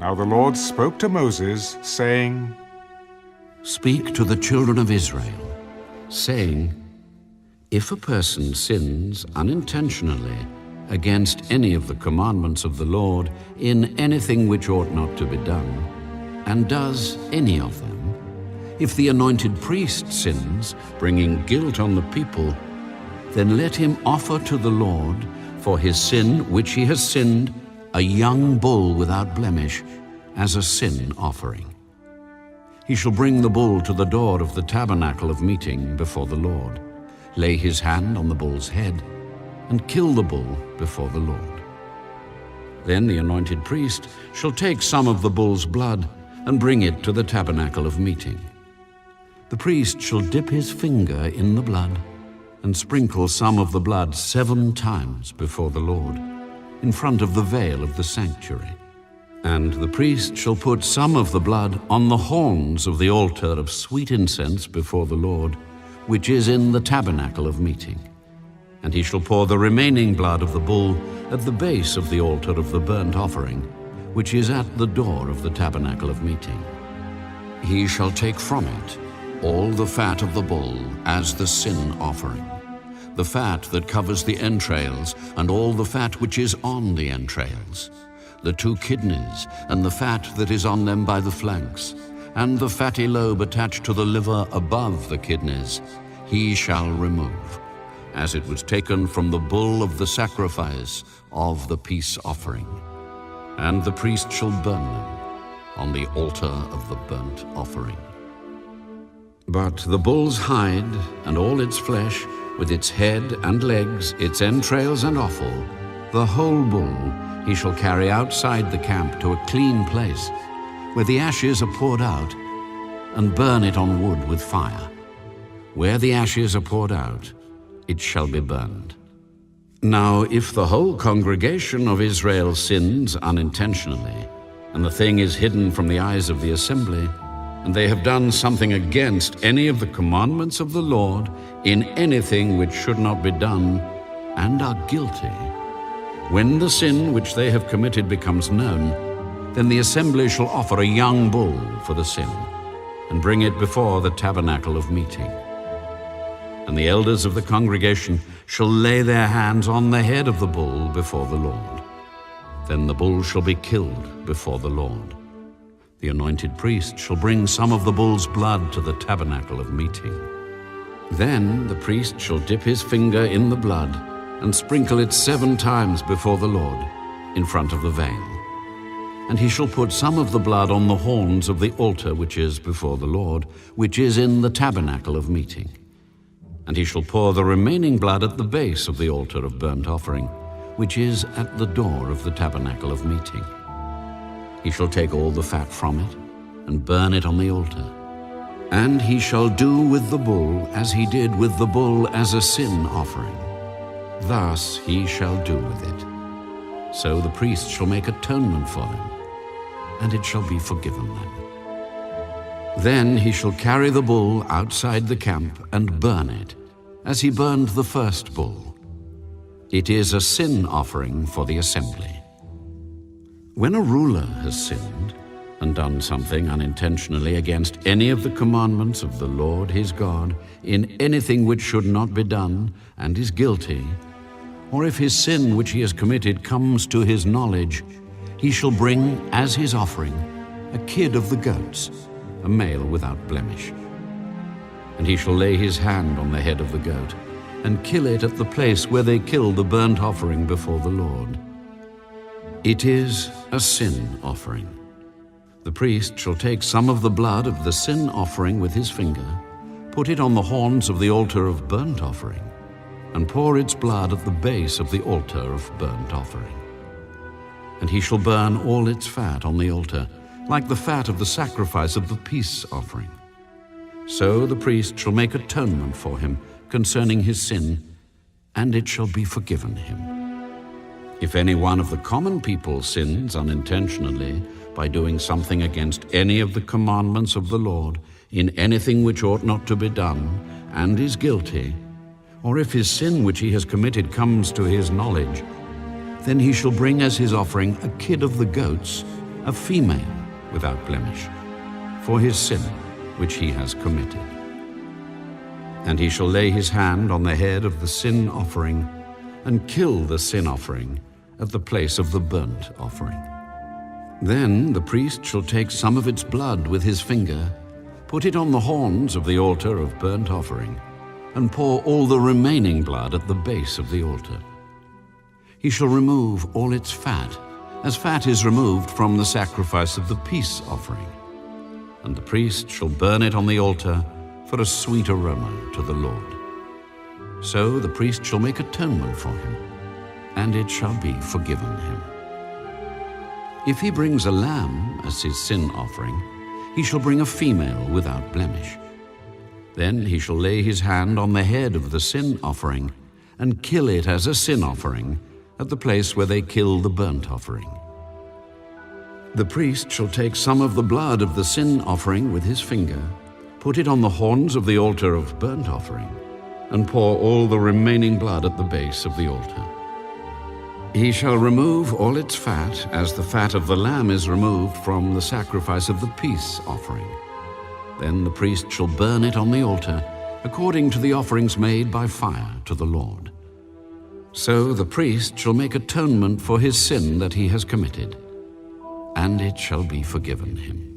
Now the Lord spoke to Moses, saying, Speak to the children of Israel, saying, If a person sins unintentionally against any of the commandments of the Lord in anything which ought not to be done, and does any of them, if the anointed priest sins, bringing guilt on the people, then let him offer to the Lord for his sin which he has sinned a young bull without blemish as a sin offering. He shall bring the bull to the door of the tabernacle of meeting before the Lord, lay his hand on the bull's head, and kill the bull before the Lord. Then the anointed priest shall take some of the bull's blood and bring it to the tabernacle of meeting. The priest shall dip his finger in the blood and sprinkle some of the blood 7 times before the Lord, in front of the veil of the sanctuary. And the priest shall put some of the blood on the horns of the altar of sweet incense before the Lord, which is in the tabernacle of meeting. And he shall pour the remaining blood of the bull at the base of the altar of the burnt offering, which is at the door of the tabernacle of meeting. He shall take from it all the fat of the bull as the sin offering, the fat that covers the entrails, and all the fat which is on the entrails, the 2 kidneys, and the fat that is on them by the flanks, and the fatty lobe attached to the liver above the kidneys, he shall remove, as it was taken from the bull of the sacrifice of the peace offering. And the priest shall burn them on the altar of the burnt offering. But the bull's hide and all its flesh, with its head and legs, its entrails and offal, the whole bull he shall carry outside the camp to a clean place, where the ashes are poured out, and burn it on wood with fire. Where the ashes are poured out, it shall be burned. Now, if the whole congregation of Israel sins unintentionally, and the thing is hidden from the eyes of the assembly, and they have done something against any of the commandments of the Lord in anything which should not be done, and are guilty, when the sin which they have committed becomes known, then the assembly shall offer a young bull for the sin, and bring it before the tabernacle of meeting. And the elders of the congregation shall lay their hands on the head of the bull before the Lord. Then the bull shall be killed before the Lord. The anointed priest shall bring some of the bull's blood to the tabernacle of meeting. Then the priest shall dip his finger in the blood and sprinkle it 7 times before the Lord in front of the veil. And he shall put some of the blood on the horns of the altar which is before the Lord, which is in the tabernacle of meeting. And he shall pour the remaining blood at the base of the altar of burnt offering, which is at the door of the tabernacle of meeting. He shall take all the fat from it and burn it on the altar. And he shall do with the bull as he did with the bull as a sin offering. Thus he shall do with it. So the priest shall make atonement for them, and it shall be forgiven them. Then he shall carry the bull outside the camp and burn it, as he burned the first bull. It is a sin offering for the assembly. When a ruler has sinned and done something unintentionally against any of the commandments of the Lord his God in anything which should not be done, and is guilty, or if his sin which he has committed comes to his knowledge, he shall bring as his offering a kid of the goats, a male without blemish. And he shall lay his hand on the head of the goat and kill it at the place where they kill the burnt offering before the Lord. It is a sin offering. The priest shall take some of the blood of the sin offering with his finger, put it on the horns of the altar of burnt offering, and pour its blood at the base of the altar of burnt offering. And he shall burn all its fat on the altar, like the fat of the sacrifice of the peace offering. So the priest shall make atonement for him concerning his sin, and it shall be forgiven him. If any one of the common people sins unintentionally by doing something against any of the commandments of the Lord in anything which ought not to be done, and is guilty, or if his sin which he has committed comes to his knowledge, then he shall bring as his offering a kid of the goats, a female without blemish, for his sin which he has committed. And he shall lay his hand on the head of the sin offering and kill the sin offering at the place of the burnt offering. Then the priest shall take some of its blood with his finger, put it on the horns of the altar of burnt offering, and pour all the remaining blood at the base of the altar. He shall remove all its fat, as fat is removed from the sacrifice of the peace offering. And the priest shall burn it on the altar for a sweet aroma to the Lord. So the priest shall make atonement for him, and it shall be forgiven him. If he brings a lamb as his sin offering, he shall bring a female without blemish. Then he shall lay his hand on the head of the sin offering and kill it as a sin offering at the place where they kill the burnt offering. The priest shall take some of the blood of the sin offering with his finger, put it on the horns of the altar of burnt offering, and pour all the remaining blood at the base of the altar. He shall remove all its fat, as the fat of the lamb is removed from the sacrifice of the peace offering. Then the priest shall burn it on the altar, according to the offerings made by fire to the Lord. So the priest shall make atonement for his sin that he has committed, and it shall be forgiven him.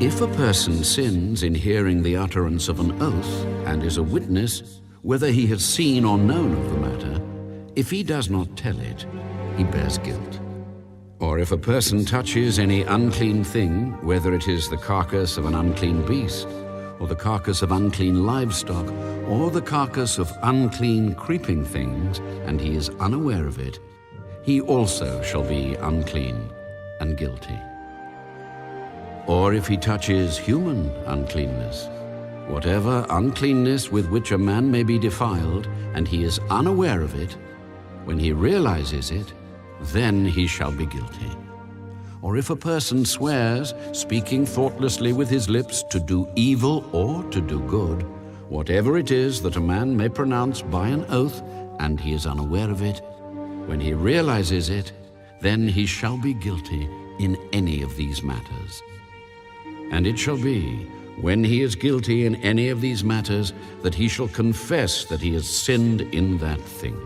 If a person sins in hearing the utterance of an oath and is a witness, whether he has seen or known of the matter, if he does not tell it, he bears guilt. Or if a person touches any unclean thing, whether it is the carcass of an unclean beast, or the carcass of unclean livestock, or the carcass of unclean creeping things, and he is unaware of it, he also shall be unclean and guilty. Or if he touches human uncleanness, whatever uncleanness with which a man may be defiled, and he is unaware of it, when he realizes it, then he shall be guilty. Or if a person swears, speaking thoughtlessly with his lips, to do evil or to do good, whatever it is that a man may pronounce by an oath, and he is unaware of it, when he realizes it, then he shall be guilty in any of these matters. And it shall be, when he is guilty in any of these matters, that he shall confess that he has sinned in that thing.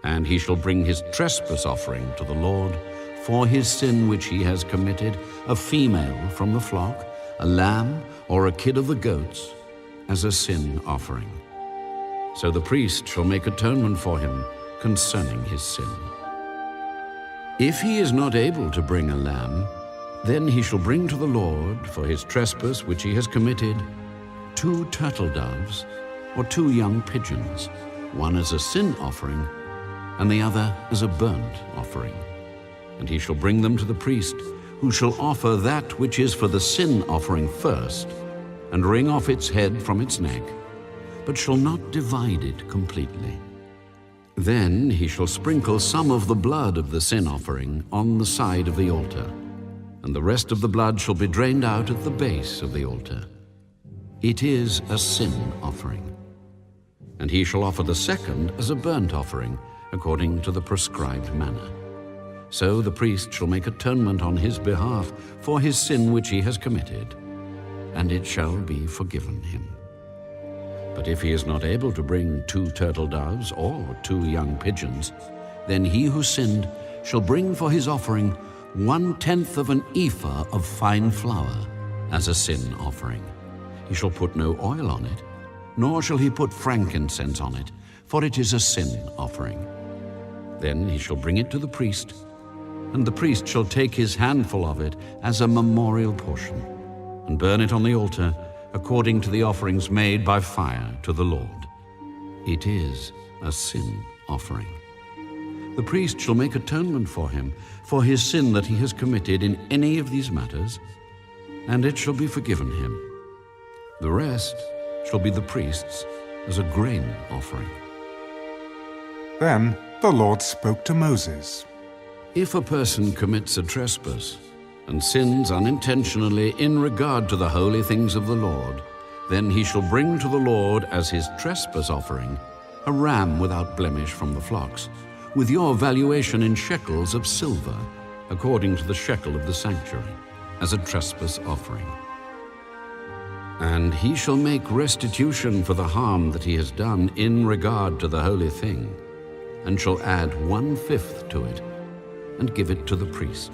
And he shall bring his trespass offering to the Lord for his sin which he has committed, a female from the flock, a lamb or a kid of the goats, as a sin offering. So the priest shall make atonement for him concerning his sin. If he is not able to bring a lamb, then he shall bring to the Lord for his trespass which he has committed 2 turtle doves or 2 young pigeons, one as a sin offering and the other as a burnt offering. And he shall bring them to the priest, who shall offer that which is for the sin offering first, and wring off its head from its neck, but shall not divide it completely. Then he shall sprinkle some of the blood of the sin offering on the side of the altar, and the rest of the blood shall be drained out at the base of the altar. It is a sin offering. And he shall offer the second as a burnt offering, according to the prescribed manner. So the priest shall make atonement on his behalf for his sin which he has committed, and it shall be forgiven him. But if he is not able to bring 2 turtle doves or 2 young pigeons, then he who sinned shall bring for his offering 1/10 of an ephah of fine flour as a sin offering. He shall put no oil on it, nor shall he put frankincense on it, for it is a sin offering. Then he shall bring it to the priest, and the priest shall take his handful of it as a memorial portion, and burn it on the altar according to the offerings made by fire to the Lord. It is a sin offering. The priest shall make atonement for him for his sin that he has committed in any of these matters, and it shall be forgiven him. The rest shall be the priest's as a grain offering. Then the Lord spoke to Moses. If a person commits a trespass and sins unintentionally in regard to the holy things of the Lord, Then he shall bring to the Lord as his trespass offering a ram without blemish from the flocks, with your valuation in shekels of silver, according to the shekel of the sanctuary, as a trespass offering. And he shall make restitution for the harm that he has done in regard to the holy thing, and shall add 1/5 to it, and give it to the priest.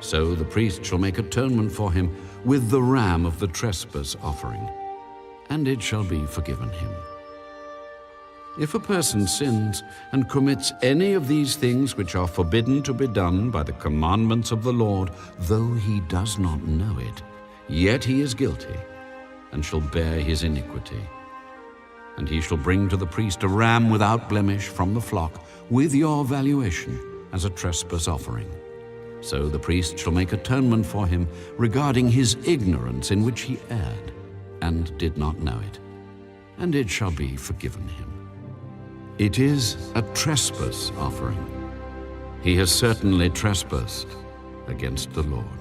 So the priest shall make atonement for him with the ram of the trespass offering, and it shall be forgiven him. If a person sins and commits any of these things which are forbidden to be done by the commandments of the Lord, though he does not know it, yet he is guilty, and shall bear his iniquity. And he shall bring to the priest a ram without blemish from the flock, with your valuation, as a trespass offering. So the priest shall make atonement for him regarding his ignorance in which he erred, and did not know it, and it shall be forgiven him. It is a trespass offering. He has certainly trespassed against the Lord.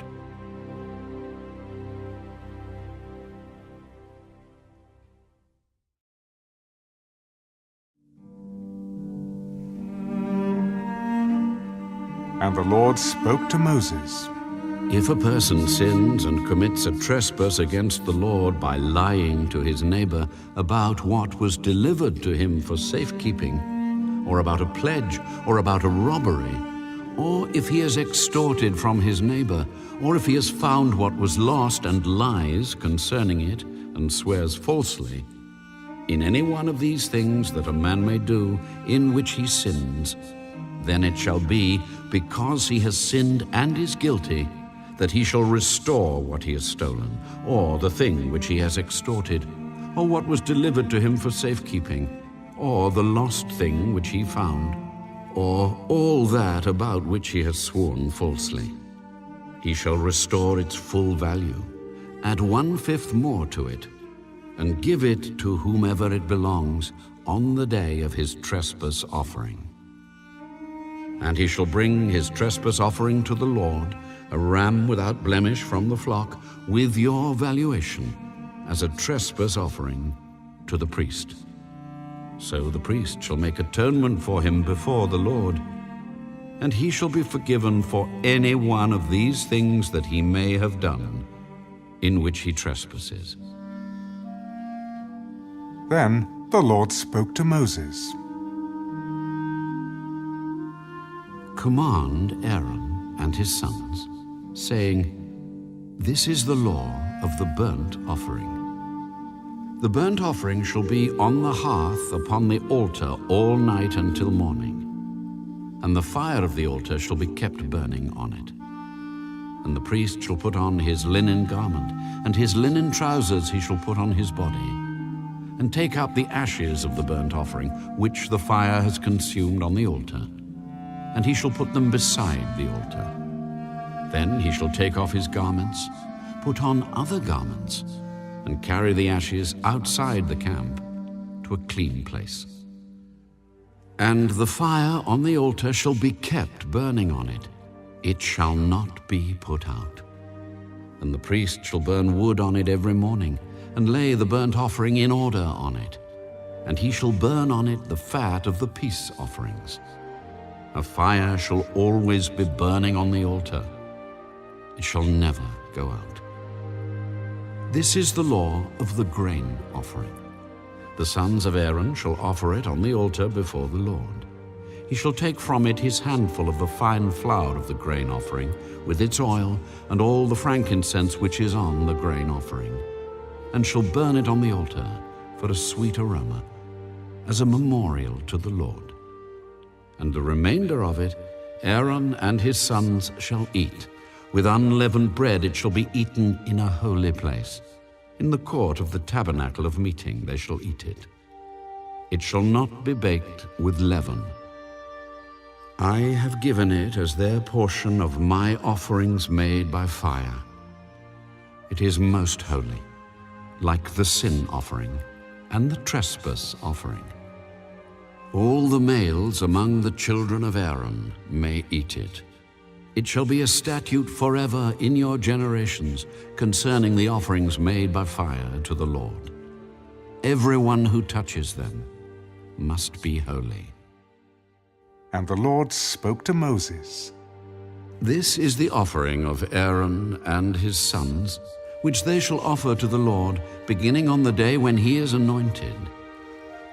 And the Lord spoke to Moses. If a person sins and commits a trespass against the Lord by lying to his neighbor about what was delivered to him for safekeeping, or about a pledge, or about a robbery, or if he has extorted from his neighbor, or if he has found what was lost and lies concerning it, and swears falsely, in any one of these things that a man may do in which he sins, then it shall be, because he has sinned and is guilty, that he shall restore what he has stolen, or the thing which he has extorted, or what was delivered to him for safekeeping, or the lost thing which he found, or all that about which he has sworn falsely. He shall restore its full value, add 1/5 more to it, and give it to whomever it belongs on the day of his trespass offering. And he shall bring his trespass offering to the Lord, a ram without blemish from the flock, with your valuation, as a trespass offering to the priest. So the priest shall make atonement for him before the Lord, and he shall be forgiven for any one of these things that he may have done, in which he trespasses. Then the Lord spoke to Moses. Command Aaron and his sons, saying, This is the law of the burnt offering. The burnt offering shall be on the hearth upon the altar all night until morning, and the fire of the altar shall be kept burning on it. And the priest shall put on his linen garment, and his linen trousers he shall put on his body, and take up the ashes of the burnt offering, which the fire has consumed on the altar, and he shall put them beside the altar. Then he shall take off his garments, put on other garments, and carry the ashes outside the camp to a clean place. And the fire on the altar shall be kept burning on it. It shall not be put out. And the priest shall burn wood on it every morning, and lay the burnt offering in order on it. And he shall burn on it the fat of the peace offerings. A fire shall always be burning on the altar. It shall never go out. This is the law of the grain offering. The sons of Aaron shall offer it on the altar before the Lord. He shall take from it his handful of the fine flour of the grain offering, with its oil and all the frankincense which is on the grain offering, and shall burn it on the altar for a sweet aroma, as a memorial to the Lord. And the remainder of it Aaron and his sons shall eat. With unleavened bread it shall be eaten in a holy place. In the court of the tabernacle of meeting they shall eat it. It shall not be baked with leaven. I have given it as their portion of my offerings made by fire. It is most holy, like the sin offering and the trespass offering. All the males among the children of Aaron may eat it. It shall be a statute forever in your generations concerning the offerings made by fire to the Lord. Everyone who touches them must be holy. And the Lord spoke to Moses. This is the offering of Aaron and his sons, which they shall offer to the Lord, beginning on the day when he is anointed.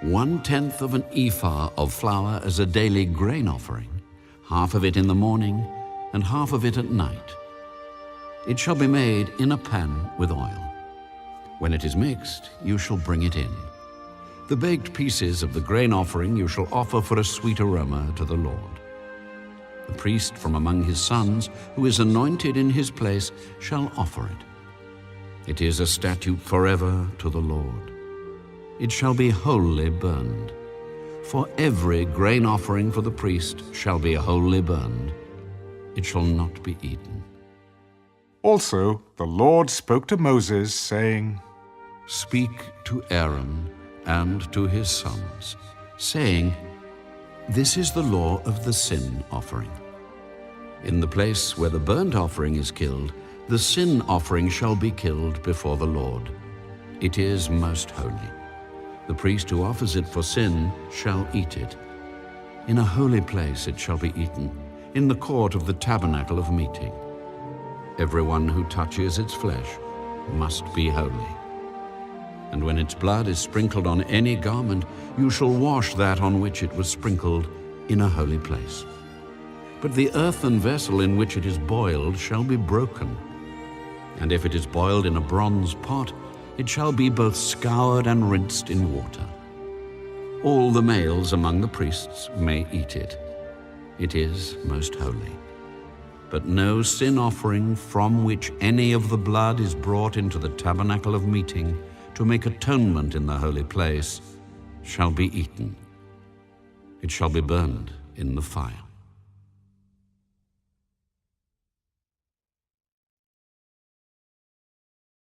1/10 of an ephah of flour as a daily grain offering, half of it in the morning and half of it at night. It shall be made in a pan with oil. When it is mixed, you shall bring it in. The baked pieces of the grain offering you shall offer for a sweet aroma to the Lord. The priest from among his sons, who is anointed in his place, shall offer it. It is a statute forever to the Lord. It shall be wholly burned. For every grain offering for the priest shall be wholly burned. It shall not be eaten. Also the Lord spoke to Moses, saying, Speak to Aaron and to his sons, saying, This is the law of the sin offering. In the place where the burnt offering is killed, the sin offering shall be killed before the Lord. It is most holy. The priest who offers it for sin shall eat it. In a holy place it shall be eaten, in the court of the tabernacle of meeting. Everyone who touches its flesh must be holy. And when its blood is sprinkled on any garment, you shall wash that on which it was sprinkled in a holy place. But the earthen vessel in which it is boiled shall be broken. And if it is boiled in a bronze pot, it shall be both scoured and rinsed in water. All the males among the priests may eat it. It is most holy. But no sin offering from which any of the blood is brought into the tabernacle of meeting to make atonement in the holy place shall be eaten. It shall be burned in the fire.